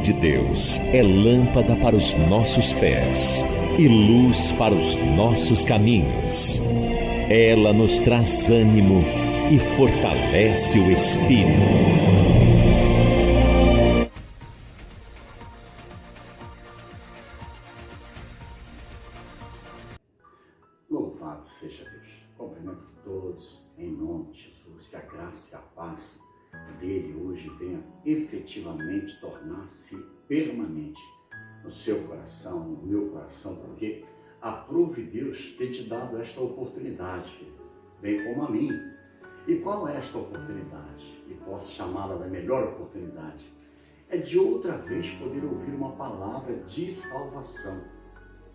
de Deus é lâmpada para os nossos pés e luz para os nossos caminhos. Ela nos traz ânimo e fortalece o espírito. Louvado seja Deus. Cumprimento todos em nome de Jesus. Que a graça e a paz dele hoje venha efetivamente tornar-se permanente no seu coração, no meu coração, porque aprove Deus ter te dado esta oportunidade, bem como a mim. E qual é esta oportunidade? E posso chamá-la da melhor oportunidade. É de outra vez poder ouvir uma palavra de salvação,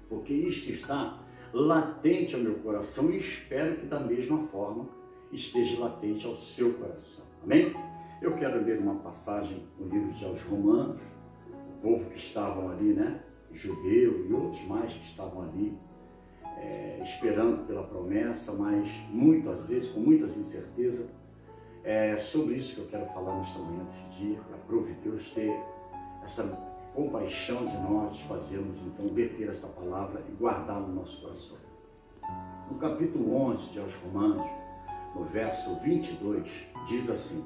porque isto está latente ao meu coração e espero que da mesma forma esteja latente ao seu coração. Amém? Eu quero ler uma passagem no livro de aos Romanos, o povo que estavam ali, judeu e outros mais que estavam ali, esperando pela promessa, mas muitas vezes, com muitas incertezas. É sobre isso que eu quero falar nesta manhã desse dia. Aprove Deus ter essa compaixão de nós, fazermos então deter esta palavra e guardá-la no nosso coração. No capítulo 11 de aos Romanos, no verso 22, diz assim: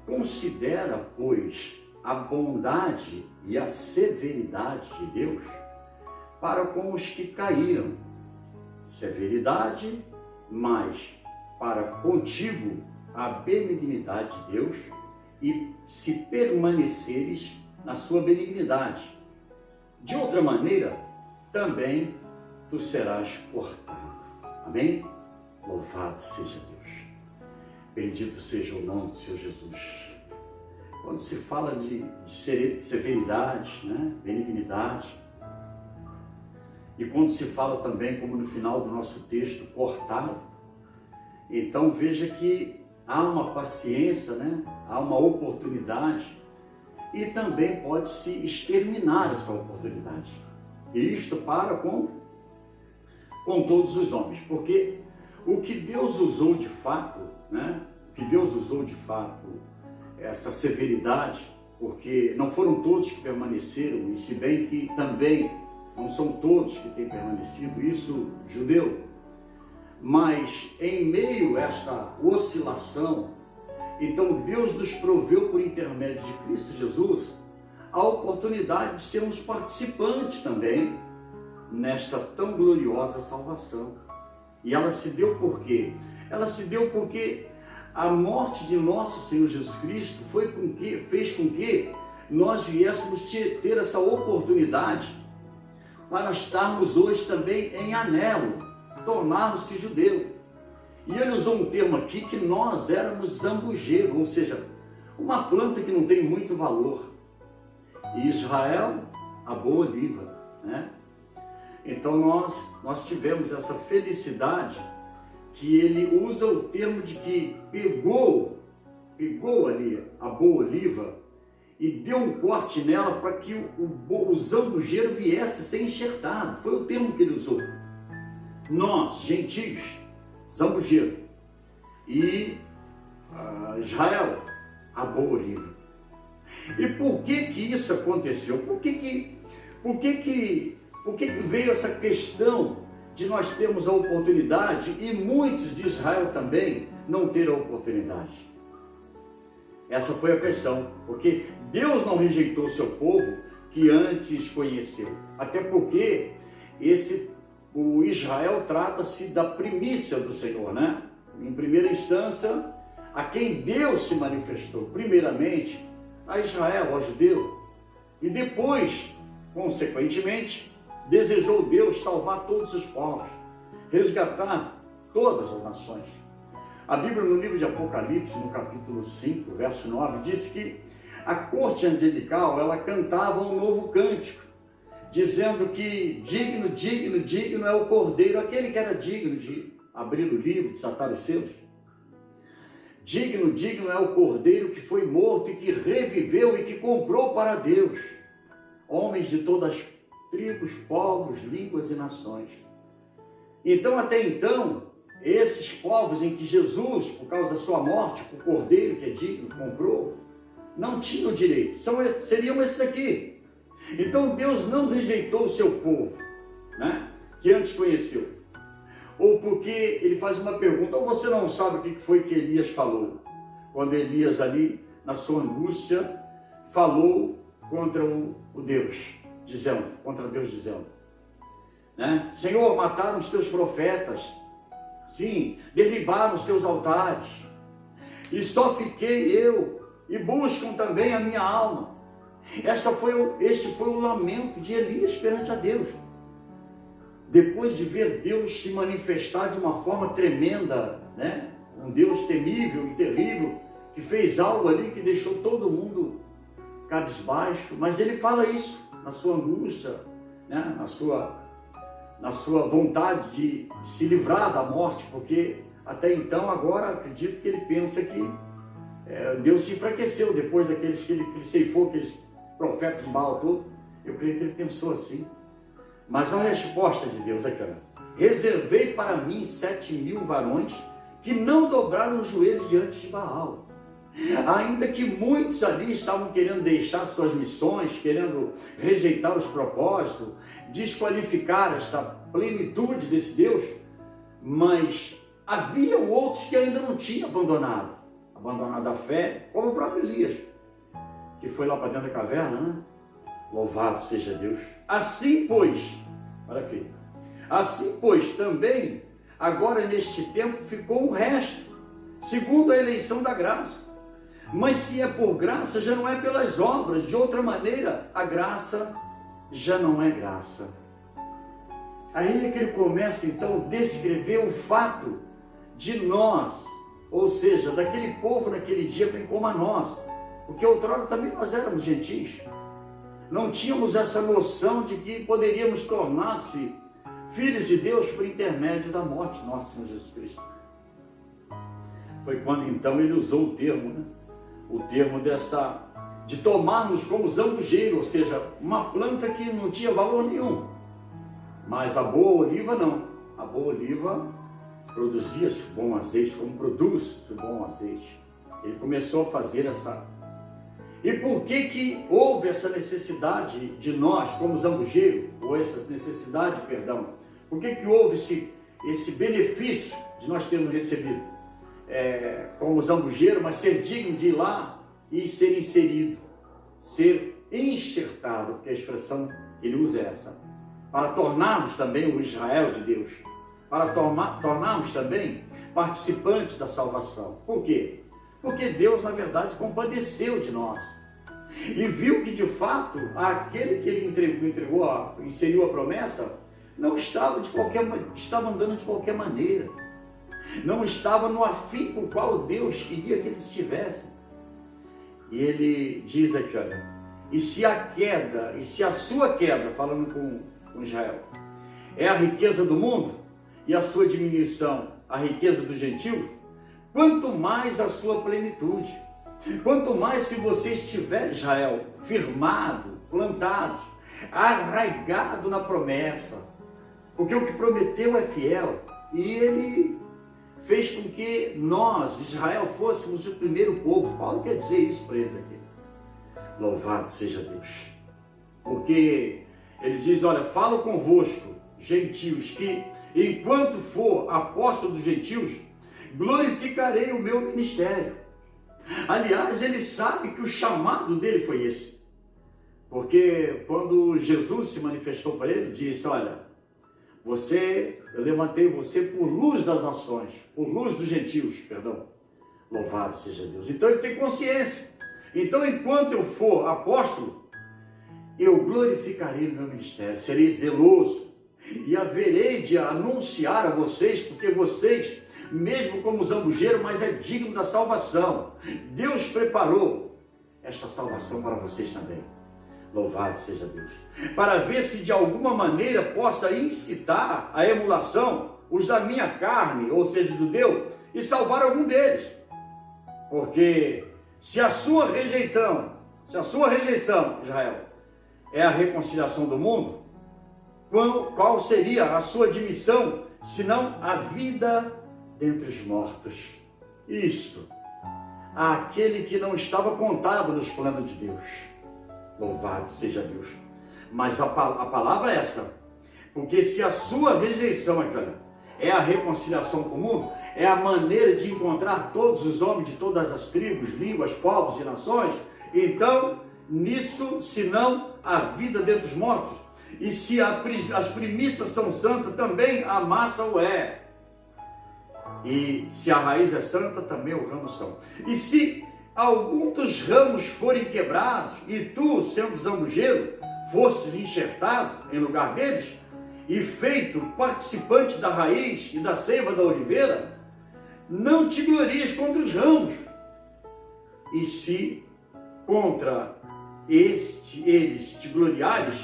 considera, pois, a bondade e a severidade de Deus para com os que caíram. Severidade, mas para contigo a benignidade de Deus, e se permaneceres na sua benignidade. De outra maneira, também tu serás cortado. Amém? Louvado seja Deus. Bendito seja o nome do Senhor Jesus. Quando se fala de severidade, benignidade, e quando se fala também, como no final do nosso texto, cortado, então veja que há uma paciência, há uma oportunidade, e também pode-se exterminar essa oportunidade. E isto para com todos os homens, porque o que Deus usou de fato, essa severidade, porque não foram todos que permaneceram, e se bem que também não são todos que têm permanecido, isso judeu, mas em meio a esta oscilação, então Deus nos proveu por intermédio de Cristo Jesus a oportunidade de sermos participantes também nesta tão gloriosa salvação. E ela se deu por quê? Ela se deu porque a morte de nosso Senhor Jesus Cristo fez com que nós viéssemos ter essa oportunidade para estarmos hoje também em anelo, tornarmos-se judeu. E ele usou um termo aqui que nós éramos zambujeiro, ou seja, uma planta que não tem muito valor. E Israel, a boa oliva, Então nós tivemos essa felicidade que ele usa o termo de que pegou ali a boa oliva e deu um corte nela para que o zambujeiro viesse a ser enxertado. Foi o termo que ele usou. Nós, gentios, zambujeiro, e Israel, a boa oliva. E por que isso aconteceu? Por que veio essa questão de nós termos a oportunidade e muitos de Israel também não ter a oportunidade? Essa foi a questão, porque Deus não rejeitou o seu povo que antes conheceu, até porque o Israel trata-se da primícia do Senhor, Em primeira instância, a quem Deus se manifestou, primeiramente a Israel, ao judeu, e depois, consequentemente, desejou Deus salvar todos os povos, resgatar todas as nações. A Bíblia, no livro de Apocalipse, no capítulo 5, verso 9, diz que a corte angelical, ela cantava um novo cântico, dizendo que digno, digno, digno é o Cordeiro, aquele que era digno de abrir o livro, desatar os selos. Digno, digno é o Cordeiro que foi morto e que reviveu e que comprou para Deus homens de todas as tribos, povos, línguas e nações. Então, até então, esses povos em que Jesus, por causa da sua morte, o Cordeiro que é digno, comprou, não tinham direito, seriam esses aqui. Então Deus não rejeitou o seu povo, né, que antes conheceu. Ou porque ele faz uma pergunta, ou você não sabe o que foi que Elias falou, quando Elias ali, na sua angústia, falou contra o Deus, dizendo, né? Senhor, mataram os teus profetas, sim, derribaram os teus altares, e só fiquei eu, e buscam também a minha alma. Este foi o lamento de Elias perante a Deus. Depois de ver Deus se manifestar de uma forma tremenda, né? Um Deus temível e terrível, que fez algo ali que deixou todo mundo cabisbaixo, mas ele fala isso na sua angústia, né? na sua vontade de se livrar da morte, porque até então, agora, acredito que ele pensa que Deus se enfraqueceu depois daqueles que ele ceifou, aqueles profetas de Baal todo. Eu creio que ele pensou assim. Mas a resposta de Deus é clara: reservei para mim 7.000 varões que não dobraram os joelhos diante de Baal. Ainda que muitos ali estavam querendo deixar suas missões, querendo rejeitar os propósitos, desqualificar esta plenitude desse Deus, mas haviam outros que ainda não tinham abandonado a fé, como o próprio Elias, que foi lá para dentro da caverna, né? Louvado seja Deus. Assim pois, olha aqui, assim pois também, agora neste tempo ficou o resto, segundo a eleição da graça. Mas se é por graça, já não é pelas obras, de outra maneira, a graça já não é graça. Aí é que ele começa então a descrever o fato de nós, ou seja, daquele povo naquele dia, bem como a nós, porque outrora também nós éramos gentis, não tínhamos essa noção de que poderíamos tornar-se filhos de Deus por intermédio da morte de nosso Senhor Jesus Cristo. Foi quando então ele usou o termo, né? O termo de tomarmos como zambujeiro, ou seja, uma planta que não tinha valor nenhum, mas a boa oliva não. A boa oliva produzia bom azeite, como produz o bom azeite. Ele começou a fazer essa. E por que houve essa necessidade de nós, como zambujeiro, ou essa necessidade, perdão, por que houve esse benefício de nós termos recebido como zambujeiro, mas ser digno de ir lá e ser inserido, ser enxertado, porque a expressão que ele usa é essa, para tornarmos também o Israel de Deus, para tornarmos também participantes da salvação. Por quê? Porque Deus, na verdade, compadeceu de nós e viu que, de fato, aquele que ele inseriu a promessa, não estava andando de qualquer maneira, não estava no afim com o qual Deus queria que eles estivessem. E ele diz aqui, olha, e se a sua queda, falando com Israel, é a riqueza do mundo, e a sua diminuição, a riqueza dos gentios, quanto mais a sua plenitude, quanto mais se você estiver, Israel, firmado, plantado, arraigado na promessa, porque o que prometeu é fiel, e ele fez com que nós, Israel, fôssemos o primeiro povo. Paulo quer dizer isso para eles aqui. Louvado seja Deus. Porque ele diz, olha, falo convosco, gentios, que enquanto for apóstolo dos gentios, glorificarei o meu ministério. Aliás, ele sabe que o chamado dele foi esse. Porque quando Jesus se manifestou para ele, disse, olha, eu levantei você por luz das nações, por luz dos gentios, perdão. Louvado seja Deus. Então ele tem consciência. Então, enquanto eu for apóstolo, eu glorificarei o meu ministério, serei zeloso e haverei de anunciar a vocês, porque vocês, mesmo como zambujeiro, mas é digno da salvação. Deus preparou esta salvação para vocês também. Louvado seja Deus. Para ver se de alguma maneira possa incitar a emulação os da minha carne, ou seja, judeu, e salvar algum deles. Porque se a sua rejeição, Israel, é a reconciliação do mundo, qual seria a sua admissão, senão a vida dentre os mortos? Isto, àquele que não estava contado nos planos de Deus. Louvado seja Deus. Mas a palavra é essa, porque se a sua rejeição é a reconciliação com o mundo, é a maneira de encontrar todos os homens de todas as tribos, línguas, povos e nações, então, nisso, se não a vida dentre os mortos, e se as primícias são santas, também a massa o é. E se a raiz é santa, também os ramos são. E se algum dos ramos forem quebrados, e tu, sendo zambujeiro, fostes enxertado em lugar deles, e feito participante da raiz e da seiva da oliveira, não te glories contra os ramos. E se contra eles te gloriares,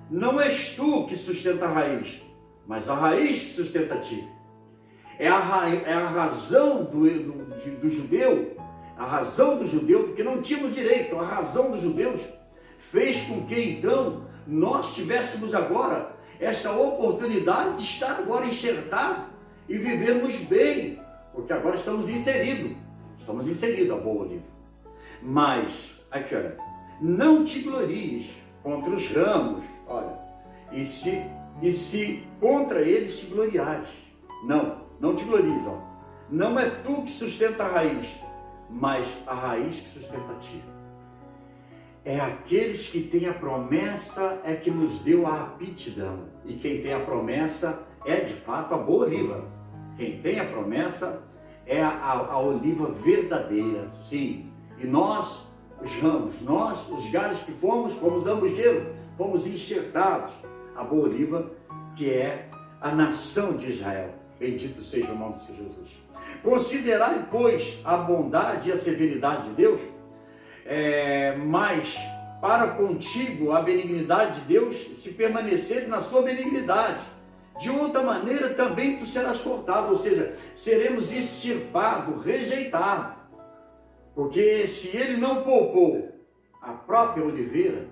não és tu que sustenta a raiz, mas a raiz que sustenta a ti. É a razão do judeu, a razão do judeu, porque não tínhamos direito, a razão dos judeus fez com que então nós tivéssemos agora esta oportunidade de estar agora enxertado e vivermos bem, porque agora estamos inseridos a boa oliva. Mas, aqui olha, não te glories contra os ramos, olha, e se contra eles te gloriares, não te glories, ó. Não é tu que sustenta a raiz, mas a raiz que sustenta a ti. É aqueles que têm a promessa é que nos deu a aptidão. E quem tem a promessa é de fato a boa oliva. Quem tem a promessa é a oliva verdadeira, sim. E nós, os ramos, nós, os galhos que fomos zambujeiro, fomos enxertados. A boa oliva que é a nação de Israel. Bendito seja o nome de Jesus. Considerai, pois, a bondade e a severidade de Deus, mas para contigo a benignidade de Deus, se permanecer na sua benignidade. De outra maneira também tu serás cortado, ou seja, seremos extirpados, rejeitados. Porque se ele não poupou a própria oliveira,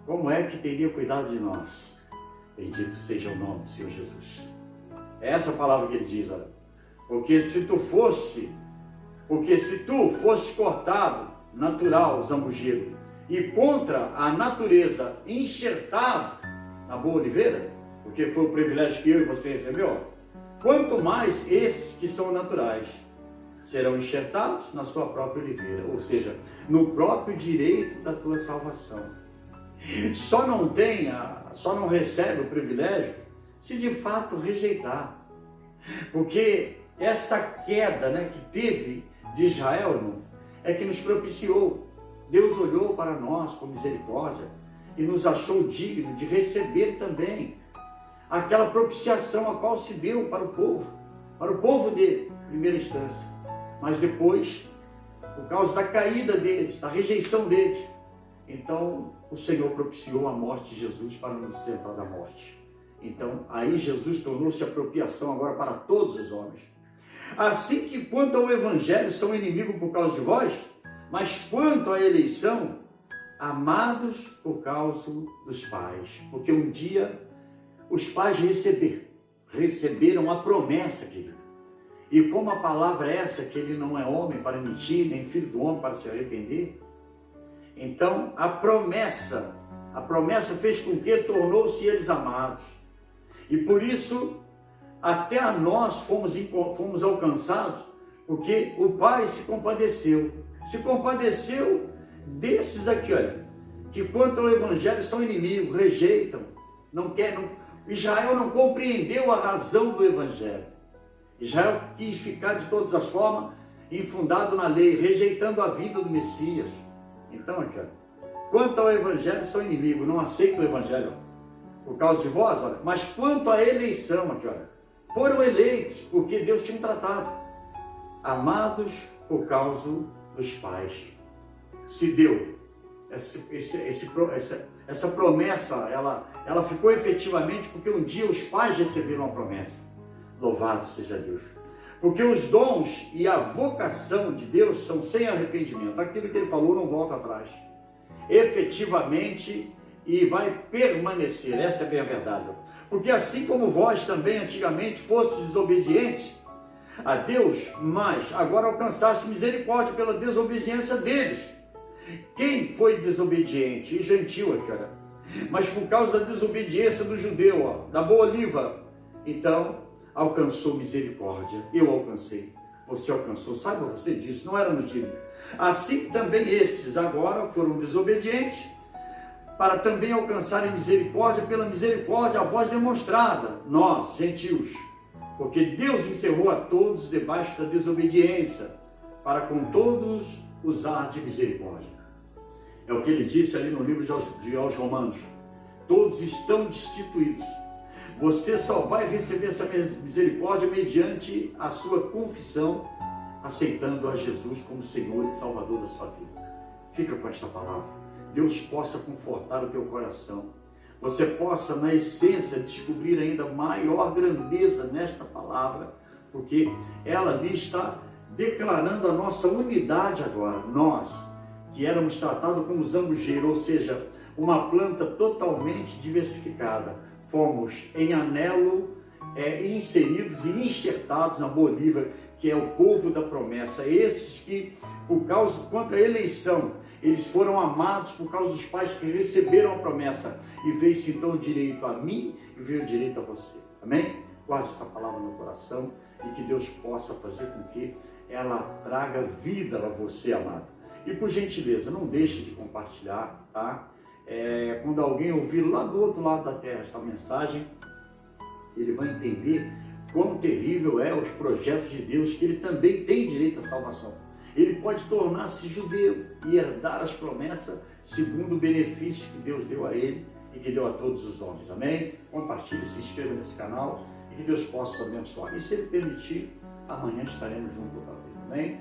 como é que teria cuidado de nós? Bendito seja o nome do Senhor Jesus. É essa palavra que ele diz, olha. Porque se tu fosse cortado, natural, zambujeiro, e contra a natureza enxertado na boa oliveira, porque foi o privilégio que eu e você recebeu, quanto mais esses que são naturais serão enxertados na sua própria oliveira, ou seja, no próprio direito da tua salvação. Só não recebe o privilégio se de fato rejeitar. Porque essa queda, que teve de Israel, irmão, é que nos propiciou. Deus olhou para nós com misericórdia e nos achou digno de receber também aquela propiciação a qual se deu para o povo dele, em primeira instância. Mas depois, por causa da caída deles, da rejeição deles, então o Senhor propiciou a morte de Jesus para nos isentar da morte. Então, aí Jesus tornou-se apropriação agora para todos os homens. Assim que quanto ao Evangelho são inimigos por causa de vós, mas quanto à eleição, amados por causa dos pais. Porque um dia os pais receberam a promessa, querido. E como a palavra é essa, que ele não é homem para mentir, nem filho do homem para se arrepender, então a promessa fez com que tornou-se eles amados. E por isso, até a nós fomos alcançados, porque o Pai se compadeceu desses aqui, olha, que quanto ao Evangelho são inimigos, rejeitam, Israel não compreendeu a razão do Evangelho. Israel quis ficar de todas as formas infundado na lei, rejeitando a vida do Messias. Então, aqui, olha, quanto ao Evangelho são inimigos, não aceitam o Evangelho por causa de vós, olha, mas quanto à eleição, aqui, olha, foram eleitos porque Deus tinha tratado, amados por causa dos pais. Se deu essa promessa, ela ficou efetivamente porque um dia os pais receberam a promessa. Louvado seja Deus. Porque os dons e a vocação de Deus são sem arrependimento. Aquilo que ele falou não volta atrás. Efetivamente, e vai permanecer. Essa é bem a verdade. Porque assim como vós também antigamente fostes desobedientes, a Deus, mas agora alcançaste misericórdia pela desobediência deles. Quem foi desobediente? E gentil, cara. Mas por causa da desobediência do judeu, da boa oliva, então alcançou misericórdia. Eu alcancei, você alcançou. Saiba você disso, não éramos dignos. Assim também estes agora foram desobedientes, para também alcançarem misericórdia pela misericórdia a vós demonstrada, nós, gentios. Porque Deus encerrou a todos debaixo da desobediência, para com todos usar de misericórdia. É o que ele disse ali no livro aos Romanos. Todos estão destituídos. Você só vai receber essa misericórdia mediante a sua confissão, aceitando a Jesus como Senhor e Salvador da sua vida. Fica com esta palavra. Deus possa confortar o teu coração. Você possa, na essência, descobrir ainda maior grandeza nesta palavra, porque ela ali está declarando a nossa unidade agora. Nós, que éramos tratados como zambujeiro, ou seja, uma planta totalmente diversificada, fomos em anelo inseridos e enxertados na boa oliva, que é o povo da promessa. Esses que, por causa, quanto à eleição, eles foram amados por causa dos pais que receberam a promessa. E veio-se então o direito a mim e veio o direito a você. Amém? Guarde essa palavra no coração e que Deus possa fazer com que ela traga vida a você, amado. E por gentileza, não deixe de compartilhar, tá? Quando alguém ouvir lá do outro lado da terra esta mensagem, ele vai entender quão terrível é os projetos de Deus, que ele também tem direito à salvação. Ele pode tornar-se judeu e herdar as promessas segundo o benefício que Deus deu a ele e que deu a todos os homens. Amém? Compartilhe, se inscreva nesse canal e que Deus possa abençoar. E se ele permitir, amanhã estaremos juntos outra vez. Amém?